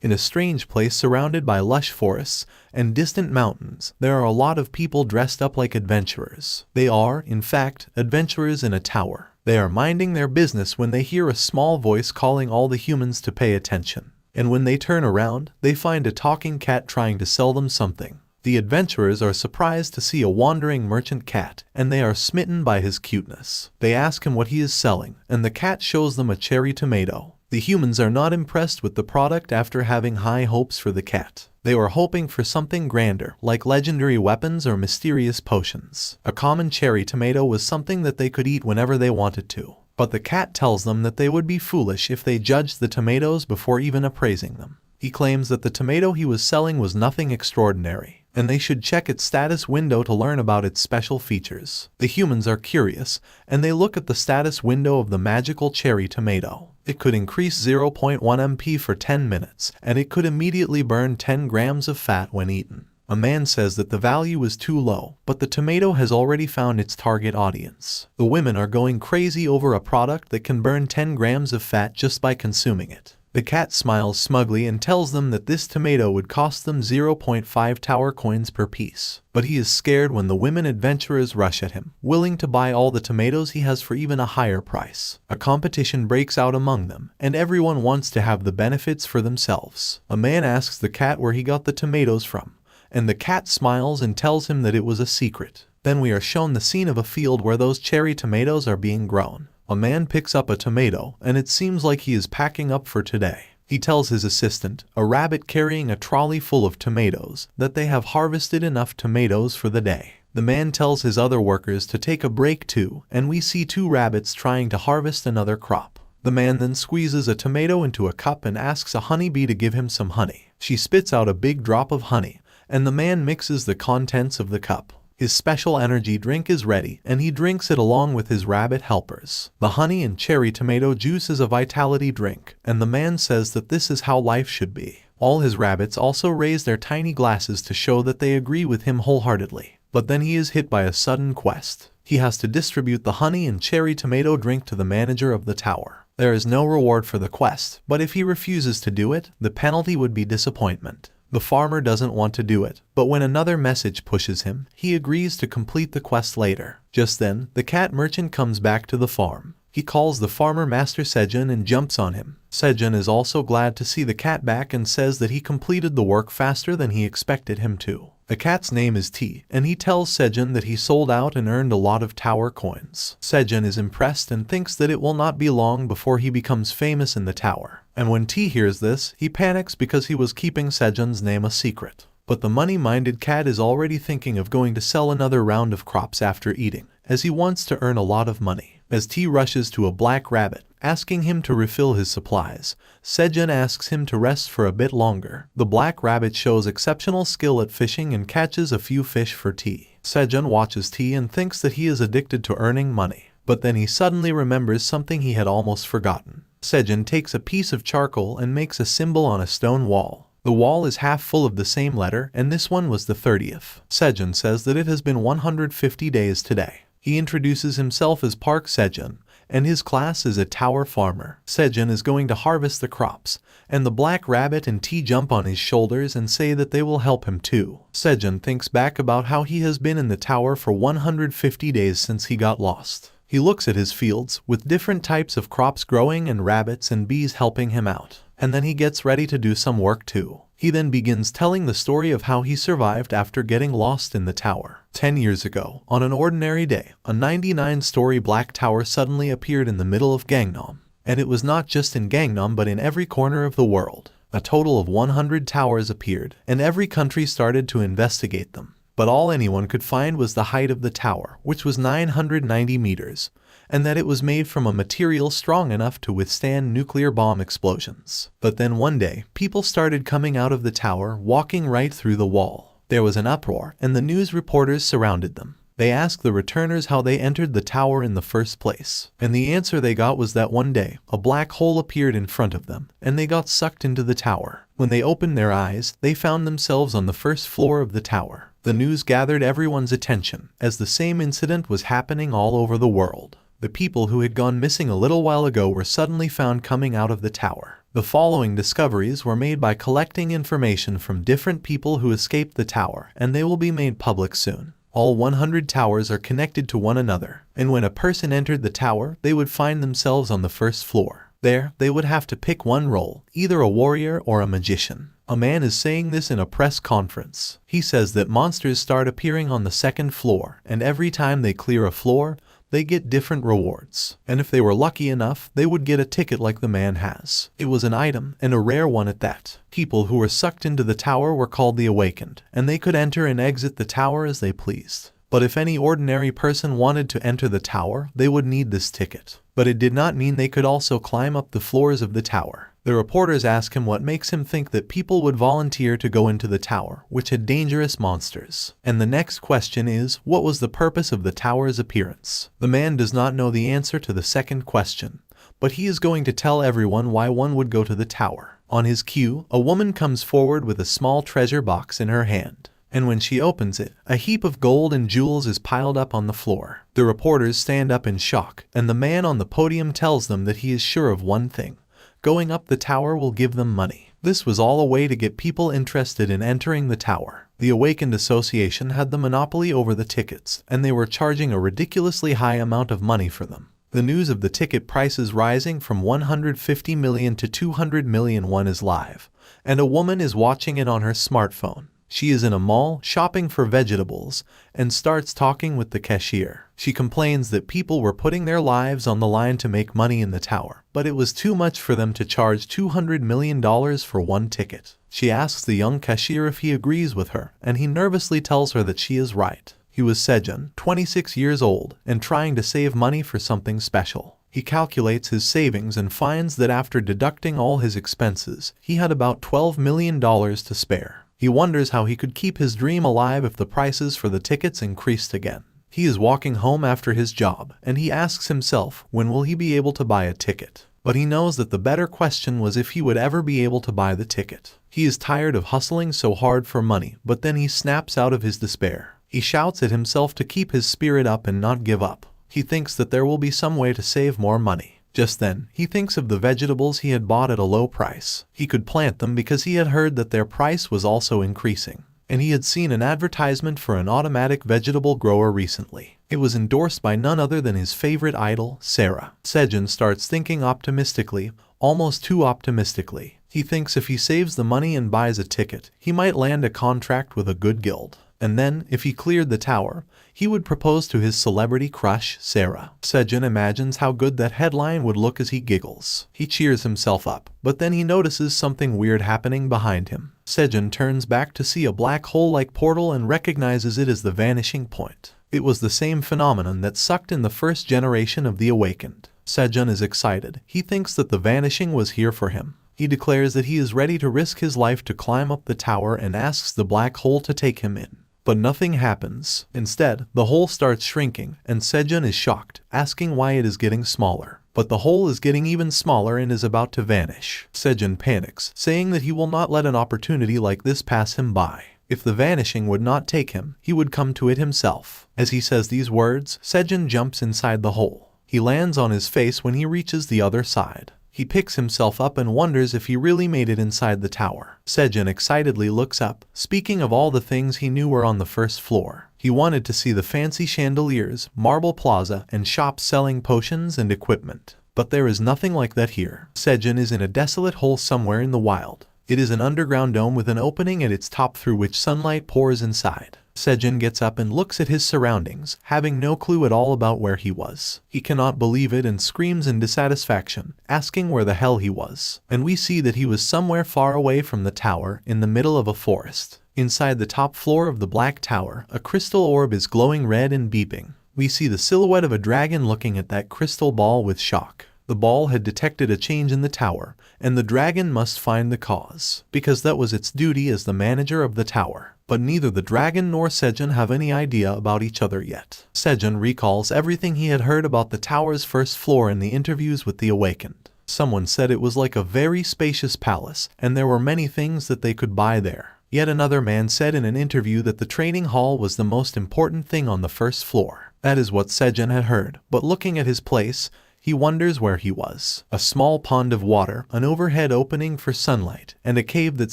In a strange place surrounded by lush forests and distant mountains, there are a lot of people dressed up like adventurers. They are, in fact, adventurers in a tower. They are minding their business when they hear a small voice calling all the humans to pay attention. And when they turn around, they find a talking cat trying to sell them something. The adventurers are surprised to see a wandering merchant cat, and they are smitten by his cuteness. They ask him what he is selling, and the cat shows them a cherry tomato. The humans are not impressed with the product after having high hopes for the cat. They were hoping for something grander, like legendary weapons or mysterious potions. A common cherry tomato was something that they could eat whenever they wanted to. But the cat tells them that they would be foolish if they judged the tomatoes before even appraising them. He claims that the tomato he was selling was nothing extraordinary, and they should check its status window to learn about its special features. The humans are curious, and they look at the status window of the magical cherry tomato. It could increase 0.1 MP for 10 minutes, and it could immediately burn 10 grams of fat when eaten. A man says that the value is too low, but the tomato has already found its target audience. The women are going crazy over a product that can burn 10 grams of fat just by consuming it. The cat smiles smugly and tells them that this tomato would cost them 0.5 tower coins per piece. But he is scared when the women adventurers rush at him, willing to buy all the tomatoes he has for even a higher price. A competition breaks out among them, and everyone wants to have the benefits for themselves. A man asks the cat where he got the tomatoes from, and the cat smiles and tells him that it was a secret. Then we are shown the scene of a field where those cherry tomatoes are being grown. A man picks up a tomato, and it seems like he is packing up for today. He tells his assistant, a rabbit carrying a trolley full of tomatoes, that they have harvested enough tomatoes for the day. The man tells his other workers to take a break too, and we see two rabbits trying to harvest another crop. The man then squeezes a tomato into a cup and asks a honeybee to give him some honey. She spits out a big drop of honey, and the man mixes the contents of the cup. His special energy drink is ready, and he drinks it along with his rabbit helpers. The honey and cherry tomato juice is a vitality drink, and the man says that this is how life should be. All his rabbits also raise their tiny glasses to show that they agree with him wholeheartedly. But then he is hit by a sudden quest. He has to distribute the honey and cherry tomato drink to the manager of the tower. There is no reward for the quest, but if he refuses to do it, the penalty would be disappointment. The farmer doesn't want to do it, but when another message pushes him, he agrees to complete the quest later. Just then, the cat merchant comes back to the farm. He calls the farmer Master Sejun and jumps on him. Sejun is also glad to see the cat back and says that he completed the work faster than he expected him to. The cat's name is T, and he tells Sejun that he sold out and earned a lot of tower coins. Sejun is impressed and thinks that it will not be long before he becomes famous in the tower. And when T hears this, he panics because he was keeping Sejun's name a secret. But the money-minded cat is already thinking of going to sell another round of crops after eating, as he wants to earn a lot of money. As T rushes to a black rabbit, asking him to refill his supplies, Sejun asks him to rest for a bit longer. The black rabbit shows exceptional skill at fishing and catches a few fish for T. Sejun watches T and thinks that he is addicted to earning money. But then he suddenly remembers something he had almost forgotten. Sejun takes a piece of charcoal and makes a symbol on a stone wall. The wall is half full of the same letter, and this one was the 30th. Sejun says that it has been 150 days today. He introduces himself as Park Sejun, and his class is a tower farmer. Sejun is going to harvest the crops, and the black rabbit and T jump on his shoulders and say that they will help him too. Sejun thinks back about how he has been in the tower for 150 days since he got lost. He looks at his fields, with different types of crops growing and rabbits and bees helping him out. And then he gets ready to do some work too. He then begins telling the story of how he survived after getting lost in the tower. 10 years ago, on an ordinary day, a 99-story black tower suddenly appeared in the middle of Gangnam. And it was not just in Gangnam but in every corner of the world. A total of 100 towers appeared, and every country started to investigate them. But all anyone could find was the height of the tower, which was 990 meters, and that it was made from a material strong enough to withstand nuclear bomb explosions. But then one day, people started coming out of the tower, walking right through the wall. There was an uproar, and the news reporters surrounded them. They asked the returners how they entered the tower in the first place, and the answer they got was that one day, a black hole appeared in front of them, and they got sucked into the tower. When they opened their eyes, they found themselves on the first floor of the tower. The news gathered everyone's attention, as the same incident was happening all over the world. The people who had gone missing a little while ago were suddenly found coming out of the tower. The following discoveries were made by collecting information from different people who escaped the tower, and they will be made public soon. All 100 towers are connected to one another, and when a person entered the tower, they would find themselves on the first floor. There, they would have to pick one role, either a warrior or a magician. A man is saying this in a press conference. He says that monsters start appearing on the second floor, and every time they clear a floor, they get different rewards. And if they were lucky enough, they would get a ticket like the man has. It was an item, and a rare one at that. People who were sucked into the tower were called the Awakened, and they could enter and exit the tower as they pleased. But if any ordinary person wanted to enter the tower, they would need this ticket. But it did not mean they could also climb up the floors of the tower. The reporters ask him what makes him think that people would volunteer to go into the tower, which had dangerous monsters. And the next question is, what was the purpose of the tower's appearance? The man does not know the answer to the second question, but he is going to tell everyone why one would go to the tower. On his cue, a woman comes forward with a small treasure box in her hand. And when she opens it, a heap of gold and jewels is piled up on the floor. The reporters stand up in shock, and the man on the podium tells them that he is sure of one thing. Going up the tower will give them money. This was all a way to get people interested in entering the tower. The Awakened Association had the monopoly over the tickets, and they were charging a ridiculously high amount of money for them. The news of the ticket prices rising from 150 million to 200 million won is live, and a woman is watching it on her smartphone. She is in a mall shopping for vegetables and starts talking with the cashier. She complains that people were putting their lives on the line to make money in the tower, but it was too much for them to charge $200 million for one ticket. She asks the young cashier if he agrees with her, and he nervously tells her that she is right. He was Sejun, 26 years old, and trying to save money for something special. He calculates his savings and finds that after deducting all his expenses, he had about $12 million to spare. He wonders how he could keep his dream alive if the prices for the tickets increased again. He is walking home after his job, and he asks himself, when will he be able to buy a ticket? But he knows that the better question was if he would ever be able to buy the ticket. He is tired of hustling so hard for money, but then he snaps out of his despair. He shouts at himself to keep his spirit up and not give up. He thinks that there will be some way to save more money. Just then, he thinks of the vegetables he had bought at a low price. He could plant them because he had heard that their price was also increasing. And he had seen an advertisement for an automatic vegetable grower recently. It was endorsed by none other than his favorite idol, Sarah. Sejun starts thinking optimistically, almost too optimistically. He thinks if he saves the money and buys a ticket, he might land a contract with a good guild. And then, if he cleared the tower, he would propose to his celebrity crush, Sarah. Sejun imagines how good that headline would look as he giggles. He cheers himself up, but then he notices something weird happening behind him. Sejun turns back to see a black hole-like portal and recognizes it as the vanishing point. It was the same phenomenon that sucked in the first generation of the Awakened. Sejun is excited. He thinks that the vanishing was here for him. He declares that he is ready to risk his life to climb up the tower and asks the black hole to take him in. But nothing happens. Instead, the hole starts shrinking, and Sejun is shocked, asking why it is getting smaller. But the hole is getting even smaller and is about to vanish. Sejun panics, saying that he will not let an opportunity like this pass him by. If the vanishing would not take him, he would come to it himself. As he says these words, Sejun jumps inside the hole. He lands on his face when he reaches the other side. He picks himself up and wonders if he really made it inside the tower. Sejun excitedly looks up, speaking of all the things he knew were on the first floor. He wanted to see the fancy chandeliers, marble plaza, and shops selling potions and equipment. But there is nothing like that here. Sejun is in a desolate hole somewhere in the wild. It is an underground dome with an opening at its top through which sunlight pours inside. Sejun gets up and looks at his surroundings, having no clue at all about where he was. He cannot believe it and screams in dissatisfaction, asking where the hell he was. And we see that he was somewhere far away from the tower, in the middle of a forest. Inside the top floor of the black tower, a crystal orb is glowing red and beeping. We see the silhouette of a dragon looking at that crystal ball with shock. The ball had detected a change in the tower, and the dragon must find the cause, because that was its duty as the manager of the tower. But neither the dragon nor Sejun have any idea about each other yet. Sejun recalls everything he had heard about the tower's first floor in the interviews with the Awakened. Someone said it was like a very spacious palace, and there were many things that they could buy there. Yet another man said in an interview that the training hall was the most important thing on the first floor. That is what Sejun had heard, but looking at his place, he wonders where he was. A small pond of water, an overhead opening for sunlight, and a cave that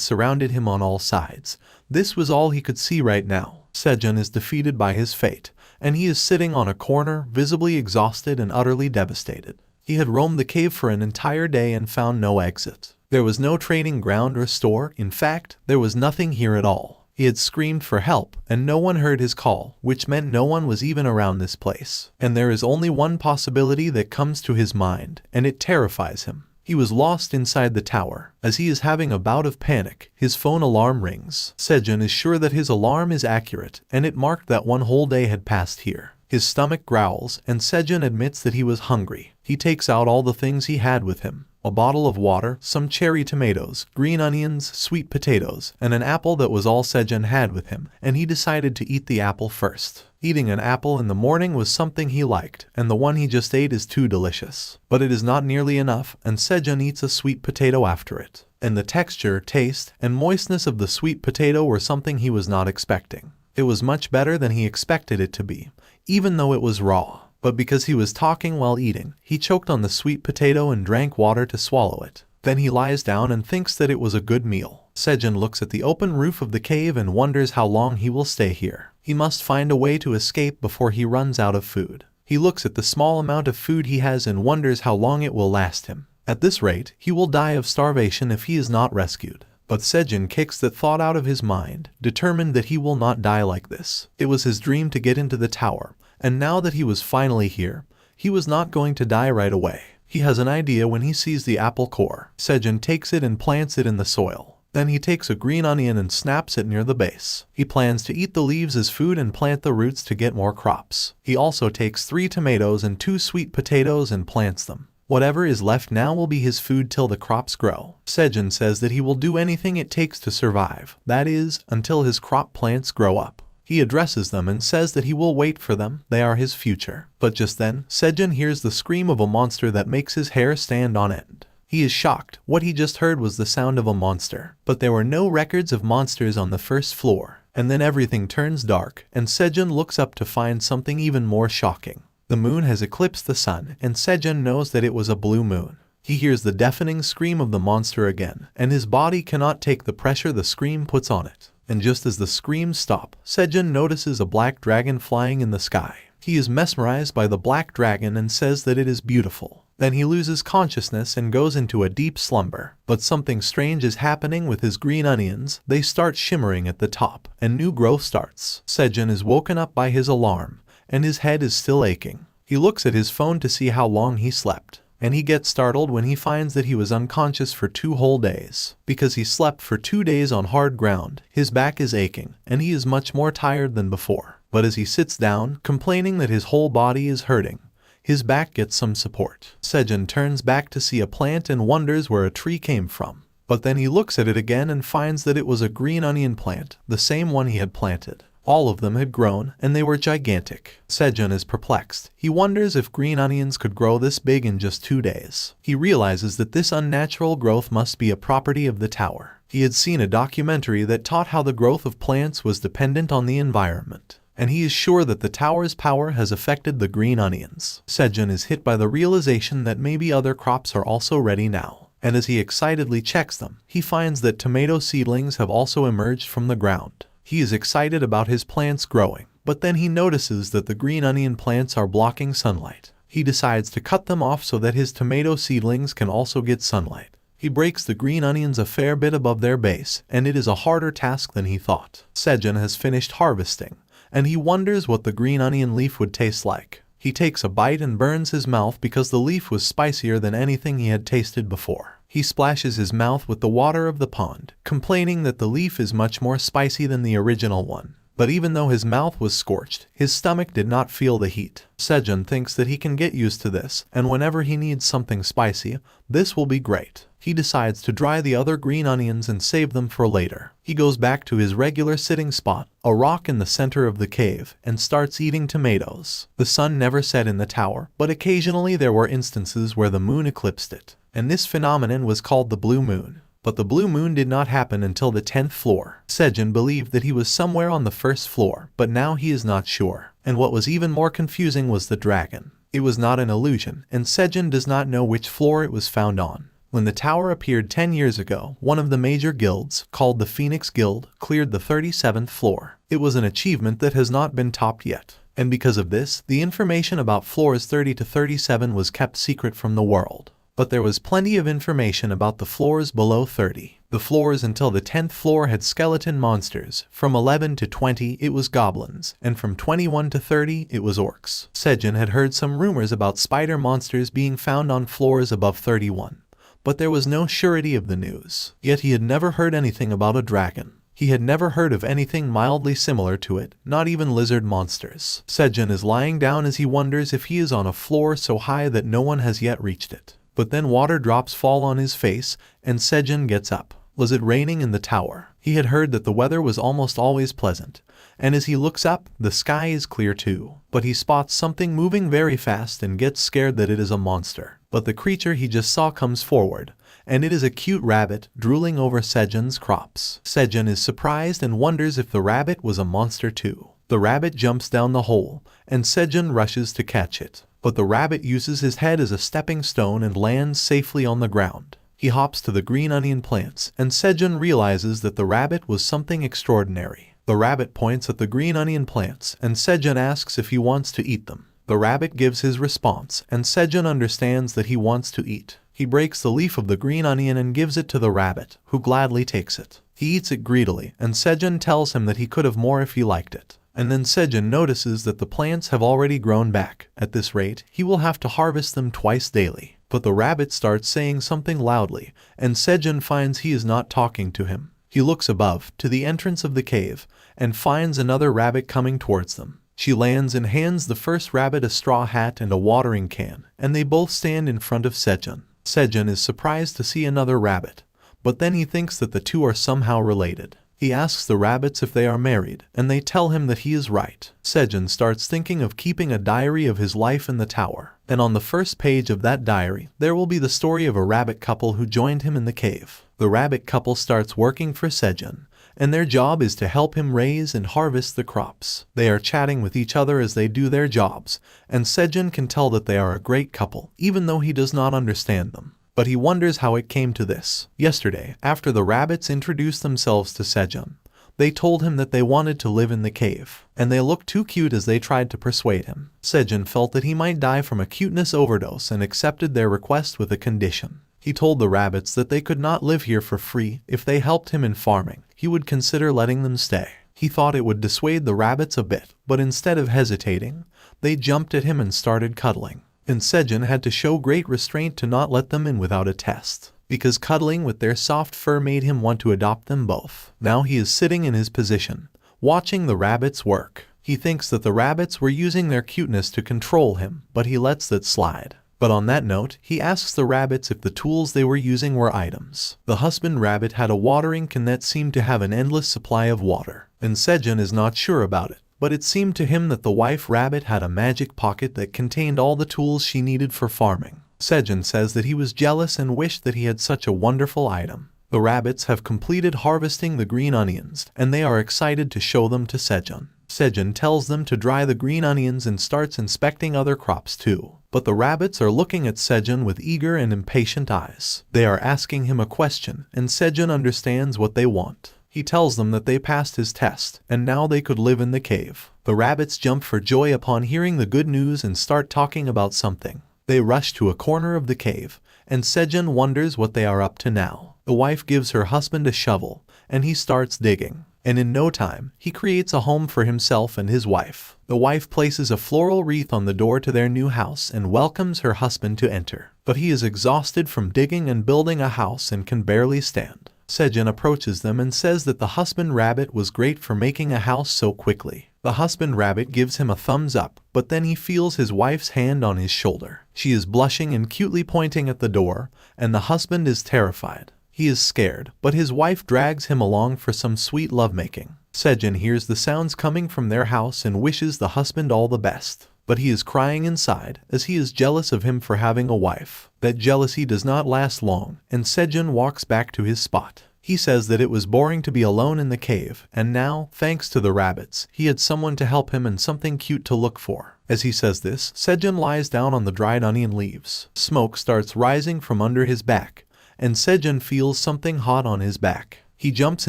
surrounded him on all sides. This was all he could see right now. Sejun is defeated by his fate, and he is sitting on a corner, visibly exhausted and utterly devastated. He had roamed the cave for an entire day and found no exit. There was no trading ground or store. In fact, there was nothing here at all. He had screamed for help, and no one heard his call, which meant no one was even around this place. And there is only one possibility that comes to his mind, and it terrifies him. He was lost inside the tower. As he is having a bout of panic, his phone alarm rings. Sejun is sure that his alarm is accurate, and it marked that one whole day had passed here. His stomach growls, and Sejun admits that he was hungry. He takes out all the things he had with him. A bottle of water, some cherry tomatoes, green onions, sweet potatoes, and an apple. That was all Sejun had with him, and he decided to eat the apple first. Eating an apple in the morning was something he liked, and the one he just ate is too delicious. But it is not nearly enough, and Sejun eats a sweet potato after it. And the texture, taste, and moistness of the sweet potato were something he was not expecting. It was much better than he expected it to be, even though it was raw. But because he was talking while eating, he choked on the sweet potato and drank water to swallow it. Then he lies down and thinks that it was a good meal. Sejun looks at the open roof of the cave and wonders how long he will stay here. He must find a way to escape before he runs out of food. He looks at the small amount of food he has and wonders how long it will last him. At this rate, he will die of starvation if he is not rescued. But Sejun kicks that thought out of his mind, determined that he will not die like this. It was his dream to get into the tower, and now that he was finally here, he was not going to die right away. He has an idea when he sees the apple core. Sejun takes it and plants it in the soil. Then he takes a green onion and snaps it near the base. He plans to eat the leaves as food and plant the roots to get more crops. He also takes 3 tomatoes and 2 sweet potatoes and plants them. Whatever is left now will be his food till the crops grow. Sejun says that he will do anything it takes to survive, that is, until his crop plants grow up. He addresses them and says that he will wait for them, they are his future. But just then, Sejun hears the scream of a monster that makes his hair stand on end. He is shocked. What he just heard was the sound of a monster. But there were no records of monsters on the first floor. And then everything turns dark, and Sejun looks up to find something even more shocking. The moon has eclipsed the sun, and Sejun knows that it was a blue moon. He hears the deafening scream of the monster again, and his body cannot take the pressure the scream puts on it. And just as the screams stop, Sejun notices a black dragon flying in the sky. He is mesmerized by the black dragon and says that it is beautiful. Then he loses consciousness and goes into a deep slumber. But something strange is happening with his green onions. They start shimmering at the top, and new growth starts. Sejun is woken up by his alarm, and his head is still aching. He looks at his phone to see how long he slept. And he gets startled when he finds that he was unconscious for 2 whole days. Because he slept for 2 days on hard ground, his back is aching, and he is much more tired than before. But as he sits down, complaining that his whole body is hurting, his back gets some support. Sejun turns back to see a plant and wonders where a tree came from. But then he looks at it again and finds that it was a green onion plant, the same one he had planted. All of them had grown, and they were gigantic. Sejun is perplexed. He wonders if green onions could grow this big in just 2 days. He realizes that this unnatural growth must be a property of the tower. He had seen a documentary that taught how the growth of plants was dependent on the environment. And he is sure that the tower's power has affected the green onions. Sejun is hit by the realization that maybe other crops are also ready now. And as he excitedly checks them, he finds that tomato seedlings have also emerged from the ground. He is excited about his plants growing, but then he notices that the green onion plants are blocking sunlight. He decides to cut them off so that his tomato seedlings can also get sunlight. He breaks the green onions a fair bit above their base, and it is a harder task than he thought. Sejun has finished harvesting, and he wonders what the green onion leaf would taste like. He takes a bite and burns his mouth because the leaf was spicier than anything he had tasted before. He splashes his mouth with the water of the pond, complaining that the leaf is much more spicy than the original one. But even though his mouth was scorched, his stomach did not feel the heat. Sejun thinks that he can get used to this, and whenever he needs something spicy, this will be great. He decides to dry the other green onions and save them for later. He goes back to his regular sitting spot, a rock in the center of the cave, and starts eating tomatoes. The sun never set in the tower, but occasionally there were instances where the moon eclipsed it. And this phenomenon was called the blue moon. But the blue moon did not happen until the 10th floor. Sejun believed that he was somewhere on the 1st floor, but now he is not sure. And what was even more confusing was the dragon. It was not an illusion, and Sejin does not know which floor it was found on. When the tower appeared 10 years ago, one of the major guilds, called the Phoenix Guild, cleared the 37th floor. It was an achievement that has not been topped yet. And because of this, the information about floors 30 to 37 was kept secret from the world. But there was plenty of information about the floors below 30. The floors until the 10th floor had skeleton monsters, from 11 to 20 it was goblins, and from 21 to 30 it was orcs. Sejin had heard some rumors about spider monsters being found on floors above 31. But there was no surety of the news. Yet he had never heard anything about a dragon. He had never heard of anything mildly similar to it, not even lizard monsters. Sejin is lying down as he wonders if he is on a floor so high that no one has yet reached it. But then water drops fall on his face, and Sejin gets up. Was it raining in the tower? He had heard that the weather was almost always pleasant, and as he looks up, the sky is clear too. But he spots something moving very fast and gets scared that it is a monster. But the creature he just saw comes forward, and it is a cute rabbit drooling over Sejin's crops. Sejin is surprised and wonders if the rabbit was a monster too. The rabbit jumps down the hole, and Sejin rushes to catch it. But the rabbit uses his head as a stepping stone and lands safely on the ground. He hops to the green onion plants, and Sejin realizes that the rabbit was something extraordinary. The rabbit points at the green onion plants, and Sejin asks if he wants to eat them. The rabbit gives his response, and Sejin understands that he wants to eat. He breaks the leaf of the green onion and gives it to the rabbit, who gladly takes it. He eats it greedily, and Sejin tells him that he could have more if he liked it. And then Sejin notices that the plants have already grown back. At this rate, he will have to harvest them twice daily. But the rabbit starts saying something loudly, and Sejin finds he is not talking to him. He looks above, to the entrance of the cave, and finds another rabbit coming towards them. She lands and hands the first rabbit a straw hat and a watering can, and they both stand in front of Sejin. Sejin is surprised to see another rabbit, but then he thinks that the two are somehow related. He asks the rabbits if they are married, and they tell him that he is right. Sejin starts thinking of keeping a diary of his life in the tower, and on the first page of that diary, there will be the story of a rabbit couple who joined him in the cave. The rabbit couple starts working for Sejin, and their job is to help him raise and harvest the crops. They are chatting with each other as they do their jobs, and Sejin can tell that they are a great couple, even though he does not understand them. But he wonders how it came to this. Yesterday, after the rabbits introduced themselves to Sejin, they told him that they wanted to live in the cave, and they looked too cute as they tried to persuade him. Sejin felt that he might die from a cuteness overdose and accepted their request with a condition. He told the rabbits that they could not live here for free. If they helped him in farming, he would consider letting them stay. He thought it would dissuade the rabbits a bit, but instead of hesitating, they jumped at him and started cuddling. And Sejin had to show great restraint to not let them in without a test, because cuddling with their soft fur made him want to adopt them both. Now he is sitting in his position, watching the rabbits work. He thinks that the rabbits were using their cuteness to control him, but he lets that slide. But on that note, he asks the rabbits if the tools they were using were items. The husband rabbit had a watering can that seemed to have an endless supply of water, and Sejin is not sure about it. But it seemed to him that the wife rabbit had a magic pocket that contained all the tools she needed for farming. Sejin says that he was jealous and wished that he had such a wonderful item. The rabbits have completed harvesting the green onions, and they are excited to show them to Sejin. Sejin tells them to dry the green onions and starts inspecting other crops too. But the rabbits are looking at Sejin with eager and impatient eyes. They are asking him a question, and Sejin understands what they want. He tells them that they passed his test, and now they could live in the cave. The rabbits jump for joy upon hearing the good news and start talking about something. They rush to a corner of the cave, and Sejin wonders what they are up to now. The wife gives her husband a shovel, and he starts digging. And in no time, he creates a home for himself and his wife. The wife places a floral wreath on the door to their new house and welcomes her husband to enter. But he is exhausted from digging and building a house and can barely stand. Sejin approaches them and says that the husband rabbit was great for making a house so quickly. The husband rabbit gives him a thumbs up, but then he feels his wife's hand on his shoulder. She is blushing and cutely pointing at the door, and the husband is terrified. He is scared, but his wife drags him along for some sweet lovemaking. Sejin hears the sounds coming from their house and wishes the husband all the best. But he is crying inside, as he is jealous of him for having a wife. That jealousy does not last long, and Sejin walks back to his spot. He says that it was boring to be alone in the cave, and now, thanks to the rabbits, he had someone to help him and something cute to look for. As he says this, Sejun lies down on the dried onion leaves. Smoke starts rising from under his back, and Sejun feels something hot on his back. He jumps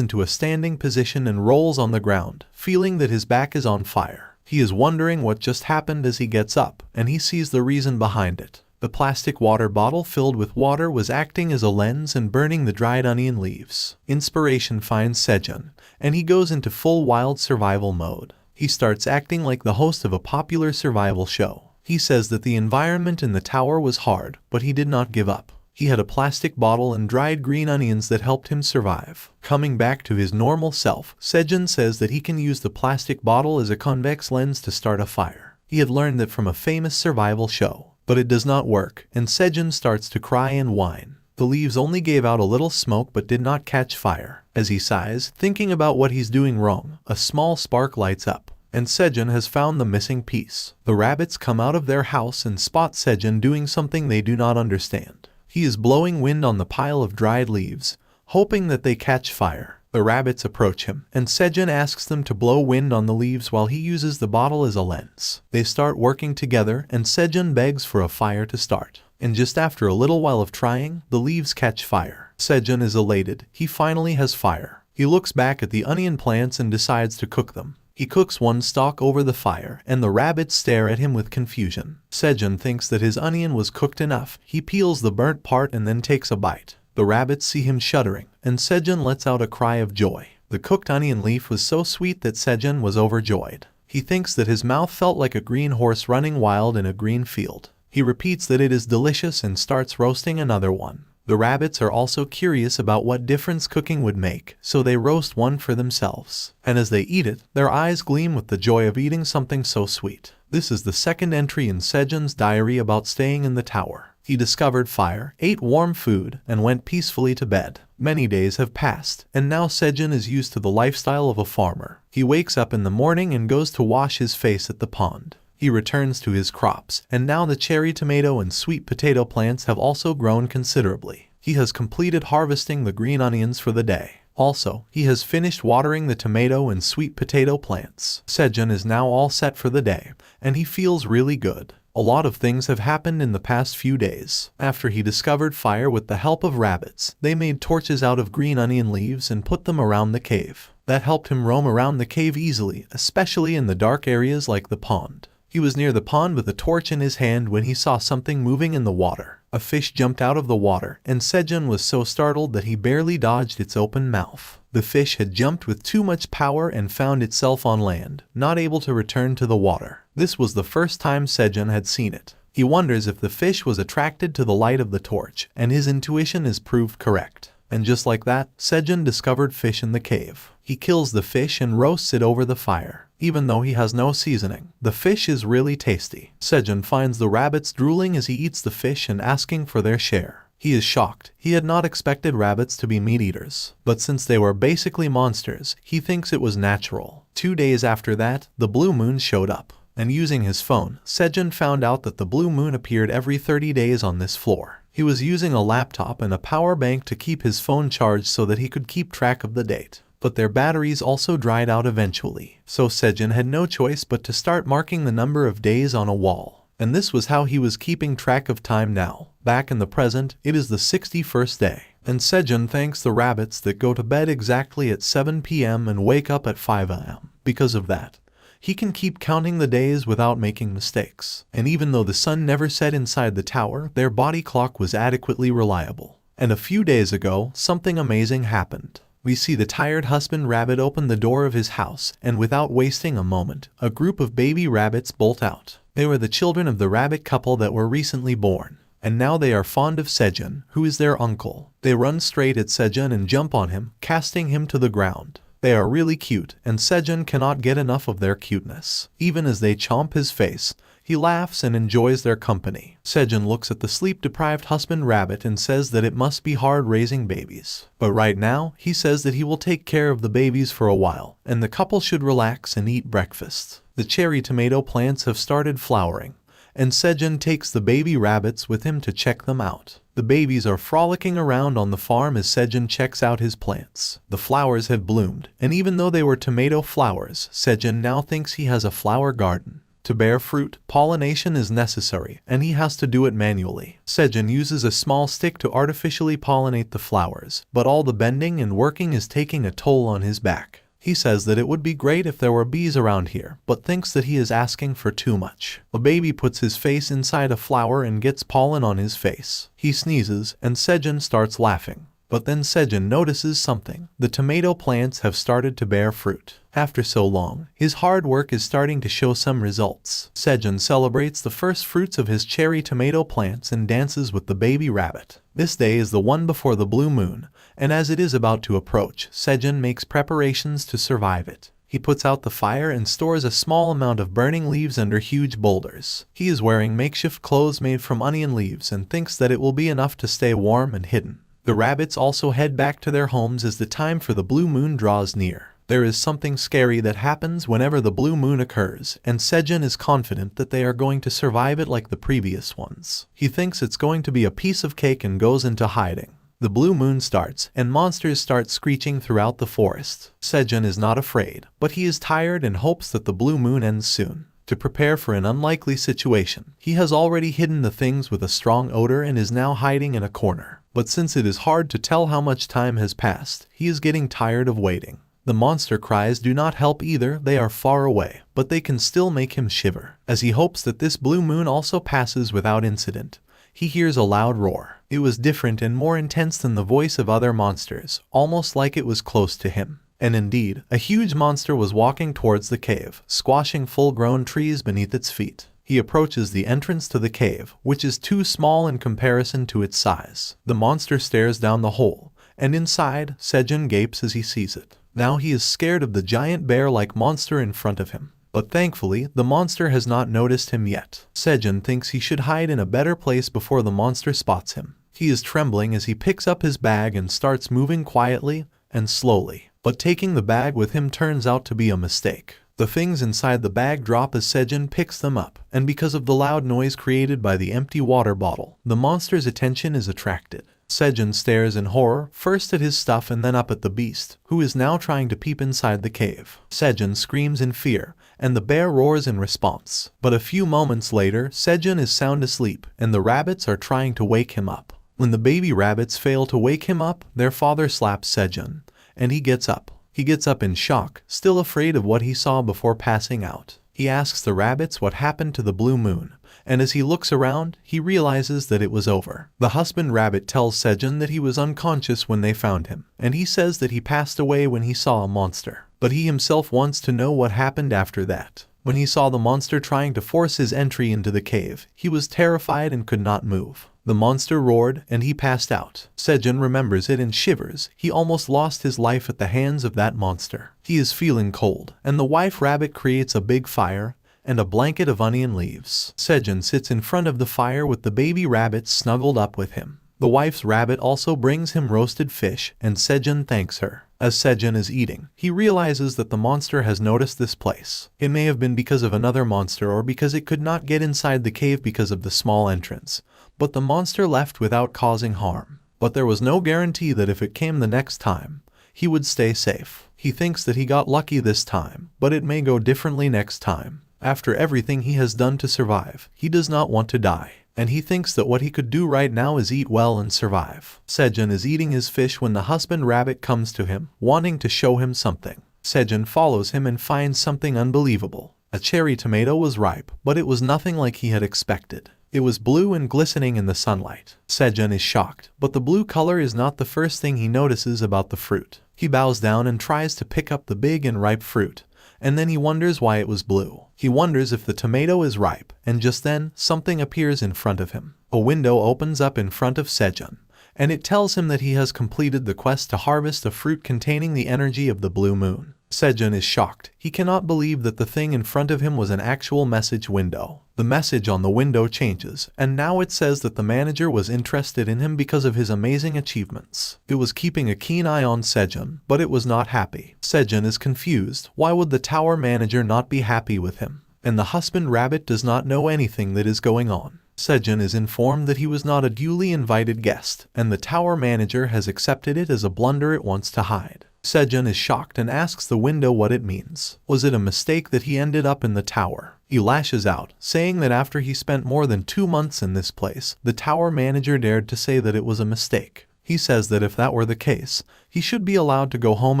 into a standing position and rolls on the ground, feeling that his back is on fire. He is wondering what just happened as he gets up, and he sees the reason behind it. The plastic water bottle filled with water was acting as a lens and burning the dried onion leaves. Inspiration finds Sejun, and he goes into full wild survival mode. He starts acting like the host of a popular survival show. He says that the environment in the tower was hard, but he did not give up. He had a plastic bottle and dried green onions that helped him survive. Coming back to his normal self, Sejun says that he can use the plastic bottle as a convex lens to start a fire. He had learned that from a famous survival show. But it does not work, and Sejun starts to cry and whine. The leaves only gave out a little smoke but did not catch fire. As he sighs, thinking about what he's doing wrong, a small spark lights up, and Sejun has found the missing piece. The rabbits come out of their house and spot Sejun doing something they do not understand. He is blowing wind on the pile of dried leaves, hoping that they catch fire. The rabbits approach him, and Sejun asks them to blow wind on the leaves while he uses the bottle as a lens. They start working together, and Sejun begs for a fire to start. And just after a little while of trying, the leaves catch fire. Sejun is elated. He finally has fire. He looks back at the onion plants and decides to cook them. He cooks one stalk over the fire, and the rabbits stare at him with confusion. Sejun thinks that his onion was cooked enough. He peels the burnt part and then takes a bite. The rabbits see him shuddering, and Sejun lets out a cry of joy. The cooked onion leaf was so sweet that Sejun was overjoyed. He thinks that his mouth felt like a green horse running wild in a green field. He repeats that it is delicious and starts roasting another one. The rabbits are also curious about what difference cooking would make, so they roast one for themselves. And as they eat it, their eyes gleam with the joy of eating something so sweet. This is the second entry in Sejun's diary about staying in the tower. He discovered fire, ate warm food, and went peacefully to bed. Many days have passed, and now Sejun is used to the lifestyle of a farmer. He wakes up in the morning and goes to wash his face at the pond. He returns to his crops, and now the cherry tomato and sweet potato plants have also grown considerably. He has completed harvesting the green onions for the day. Also, he has finished watering the tomato and sweet potato plants. Sejun is now all set for the day, and he feels really good. A lot of things have happened in the past few days. After he discovered fire with the help of rabbits, they made torches out of green onion leaves and put them around the cave. That helped him roam around the cave easily, especially in the dark areas like the pond. He was near the pond with a torch in his hand when he saw something moving in the water. A fish jumped out of the water, and Sejun was so startled that he barely dodged its open mouth. The fish had jumped with too much power and found itself on land, not able to return to the water. This was the first time Sejun had seen it. He wonders if the fish was attracted to the light of the torch, and his intuition is proved correct. And just like that, Sejun discovered fish in the cave. He kills the fish and roasts it over the fire. Even though he has no seasoning, the fish is really tasty. Sejun finds the rabbits drooling as he eats the fish and asking for their share. He is shocked. He had not expected rabbits to be meat eaters. But since they were basically monsters, he thinks it was natural. 2 days after that, the blue moon showed up. And using his phone, Sejun found out that the blue moon appeared every 30 days on this floor. He was using a laptop and a power bank to keep his phone charged so that he could keep track of the date. But their batteries also dried out eventually. So Sejun had no choice but to start marking the number of days on a wall. And this was how he was keeping track of time now. Back in the present, it is the 61st day. And Sejun thanks the rabbits that go to bed exactly at 7 p.m. and wake up at 5 a.m. Because of that, he can keep counting the days without making mistakes. And even though the sun never set inside the tower, their body clock was adequately reliable. And a few days ago, something amazing happened. We see the tired husband rabbit open the door of his house, and without wasting a moment, a group of baby rabbits bolt out. They were the children of the rabbit couple that were recently born. And now they are fond of Sejun, who is their uncle. They run straight at Sejun and jump on him, casting him to the ground. They are really cute, and Sejun cannot get enough of their cuteness. Even as they chomp his face, he laughs and enjoys their company. Sejun looks at the sleep-deprived husband rabbit and says that it must be hard raising babies. But right now, he says that he will take care of the babies for a while, and the couple should relax and eat breakfast. The cherry tomato plants have started flowering, and Sejun takes the baby rabbits with him to check them out. The babies are frolicking around on the farm as Sejun checks out his plants. The flowers have bloomed, and even though they were tomato flowers, Sejun now thinks he has a flower garden. To bear fruit, pollination is necessary, and he has to do it manually. Sejun uses a small stick to artificially pollinate the flowers, but all the bending and working is taking a toll on his back. He says that it would be great if there were bees around here, but thinks that he is asking for too much. A baby puts his face inside a flower and gets pollen on his face. He sneezes, and Sejun starts laughing. But then Sejun notices something. The tomato plants have started to bear fruit. After so long, his hard work is starting to show some results. Sejun celebrates the first fruits of his cherry tomato plants and dances with the baby rabbit. This day is the one before the blue moon, and as it is about to approach, Sejun makes preparations to survive it. He puts out the fire and stores a small amount of burning leaves under huge boulders. He is wearing makeshift clothes made from onion leaves and thinks that it will be enough to stay warm and hidden. The rabbits also head back to their homes as the time for the blue moon draws near. There is something scary that happens whenever the blue moon occurs, and Sejun is confident that they are going to survive it like the previous ones. He thinks it's going to be a piece of cake and goes into hiding. The blue moon starts, and monsters start screeching throughout the forest. Sejun is not afraid, but he is tired and hopes that the blue moon ends soon. To prepare for an unlikely situation, he has already hidden the things with a strong odor and is now hiding in a corner. But since it is hard to tell how much time has passed, he is getting tired of waiting. The monster cries do not help either, they are far away, but they can still make him shiver. As he hopes that this blue moon also passes without incident, he hears a loud roar. It was different and more intense than the voice of other monsters, almost like it was close to him. And indeed, a huge monster was walking towards the cave, squashing full-grown trees beneath its feet. He approaches the entrance to the cave, which is too small in comparison to its size. The monster stares down the hole, and inside, Sejun gapes as he sees it. Now he is scared of the giant bear-like monster in front of him. But thankfully, the monster has not noticed him yet. Sejun thinks he should hide in a better place before the monster spots him. He is trembling as he picks up his bag and starts moving quietly and slowly. But taking the bag with him turns out to be a mistake. The things inside the bag drop as Sejun picks them up, and because of the loud noise created by the empty water bottle, the monster's attention is attracted. Sejun stares in horror, first at his stuff and then up at the beast, who is now trying to peep inside the cave. Sejun screams in fear, and the bear roars in response. But a few moments later, Sejun is sound asleep, and the rabbits are trying to wake him up. When the baby rabbits fail to wake him up, their father slaps Sejun, and he gets up. He gets up in shock, still afraid of what he saw before passing out. He asks the rabbits what happened to the blue moon, and as he looks around, he realizes that it was over. The husband rabbit tells Sejun that he was unconscious when they found him, and he says that he passed away when he saw a monster. But he himself wants to know what happened after that. When he saw the monster trying to force his entry into the cave, he was terrified and could not move. The monster roared, and he passed out. Sejun remembers it and shivers. He almost lost his life at the hands of that monster. He is feeling cold, and the wife rabbit creates a big fire and a blanket of onion leaves. Sejun sits in front of the fire with the baby rabbit snuggled up with him. The wife's rabbit also brings him roasted fish, and Sejun thanks her. As Sejun is eating, he realizes that the monster has noticed this place. It may have been because of another monster or because it could not get inside the cave because of the small entrance, but the monster left without causing harm. But there was no guarantee that if it came the next time, he would stay safe. He thinks that he got lucky this time, but it may go differently next time. After everything he has done to survive, he does not want to die, and he thinks that what he could do right now is eat well and survive. Sejun is eating his fish when the husband rabbit comes to him, wanting to show him something. Sejun follows him and finds something unbelievable. A cherry tomato was ripe, but it was nothing like he had expected. It was blue and glistening in the sunlight. Sejun is shocked, but the blue color is not the first thing he notices about the fruit. He bows down and tries to pick up the big and ripe fruit, and then he wonders why it was blue. He wonders if the tomato is ripe, and just then, something appears in front of him. A window opens up in front of Sejun, and it tells him that he has completed the quest to harvest a fruit containing the energy of the blue moon. Sejun is shocked. He cannot believe that the thing in front of him was an actual message window. The message on the window changes, and now it says that the manager was interested in him because of his amazing achievements. It was keeping a keen eye on Sejun, but it was not happy. Sejun is confused. Why would the tower manager not be happy with him? and the husband rabbit does not know anything that is going on. Sejun is informed that he was not a duly invited guest, and the tower manager has accepted it as a blunder it wants to hide. Sejun is shocked and asks the window what it means. Was it a mistake that he ended up in the tower? He lashes out, saying that after he spent more than 2 months in this place, the tower manager dared to say that it was a mistake. He says that if that were the case, he should be allowed to go home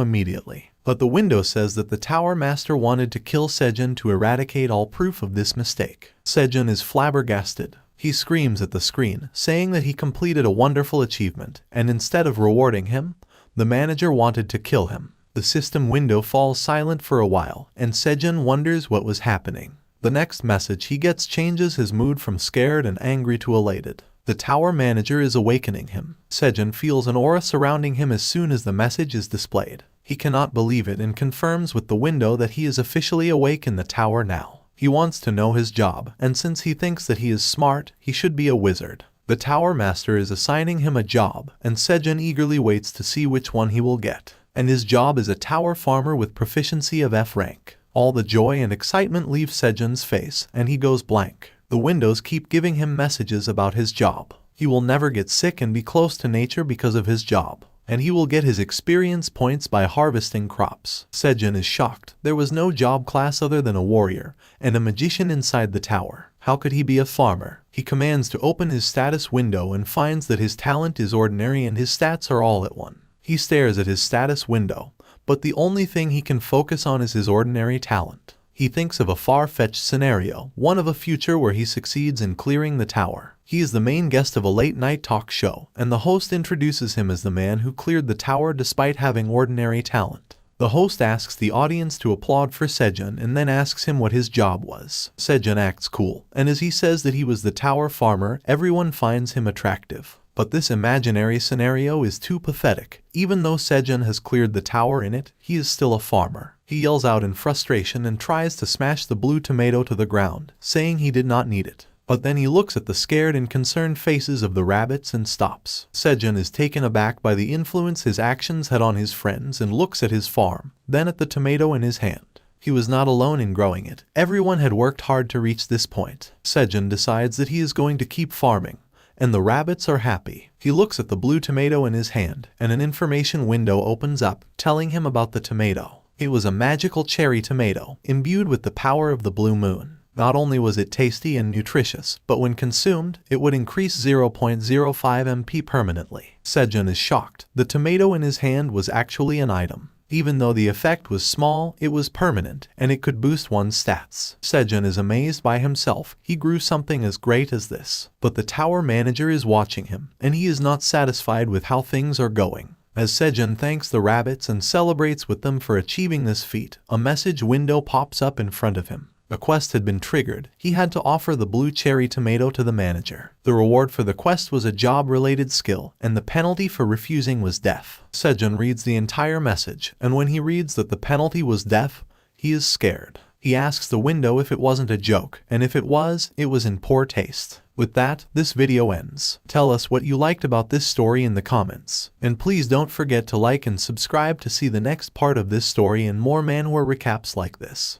immediately. But the window says that the tower master wanted to kill Sejun to eradicate all proof of this mistake. Sejun is flabbergasted. He screams at the screen, saying that he completed a wonderful achievement, and instead of rewarding him, the manager wanted to kill him. The system window falls silent for a while, and Sejun wonders what was happening. The next message he gets changes his mood from scared and angry to elated. The tower manager is awakening him. Sejun feels an aura surrounding him as soon as the message is displayed. He cannot believe it and confirms with the window that he is officially awake in the tower now. He wants to know his job, and since he thinks that he is smart, he should be a wizard. The tower master is assigning him a job, and Sejun eagerly waits to see which one he will get. And his job is a tower farmer with proficiency of F rank. All the joy and excitement leave Sejun's face, and he goes blank. The windows keep giving him messages about his job. He will never get sick and be close to nature because of his job, and he will get his experience points by harvesting crops. Sejun is shocked. There was no job class other than a warrior and a magician inside the tower. How could he be a farmer? He commands to open his status window and finds that his talent is ordinary and his stats are all at 1. He stares at his status window, but the only thing he can focus on is his ordinary talent. He thinks of a far-fetched scenario, one of a future where he succeeds in clearing the tower. He is the main guest of a late-night talk show, and the host introduces him as the man who cleared the tower despite having ordinary talent. The host asks the audience to applaud for Sejun and then asks him what his job was. Sejun acts cool, and as he says that he was the tower farmer, everyone finds him attractive. But this imaginary scenario is too pathetic. Even though Sejun has cleared the tower in it, he is still a farmer. He yells out in frustration and tries to smash the blue tomato to the ground, saying he did not need it. But then he looks at the scared and concerned faces of the rabbits and stops. Sejun is taken aback by the influence his actions had on his friends and looks at his farm, then at the tomato in his hand. He was not alone in growing it. Everyone had worked hard to reach this point. Sejun decides that he is going to keep farming, and the rabbits are happy. He looks at the blue tomato in his hand, and an information window opens up, telling him about the tomato. It was a magical cherry tomato, imbued with the power of the blue moon. Not only was it tasty and nutritious, but when consumed, it would increase 0.05 MP permanently. Sejun is shocked. The tomato in his hand was actually an item. Even though the effect was small, it was permanent, and it could boost one's stats. Sejun is amazed by himself. He grew something as great as this. But the tower manager is watching him, and he is not satisfied with how things are going. As Sejun thanks the rabbits and celebrates with them for achieving this feat, a message window pops up in front of him. A quest had been triggered. He had to offer the blue cherry tomato to the manager. The reward for the quest was a job-related skill, and the penalty for refusing was death. Sejun reads the entire message, and when he reads that the penalty was death, he is scared. He asks the window if it wasn't a joke, and if it was in poor taste. With that, this video ends. Tell us what you liked about this story in the comments. And please don't forget to like and subscribe to see the next part of this story and more manhwa recaps like this.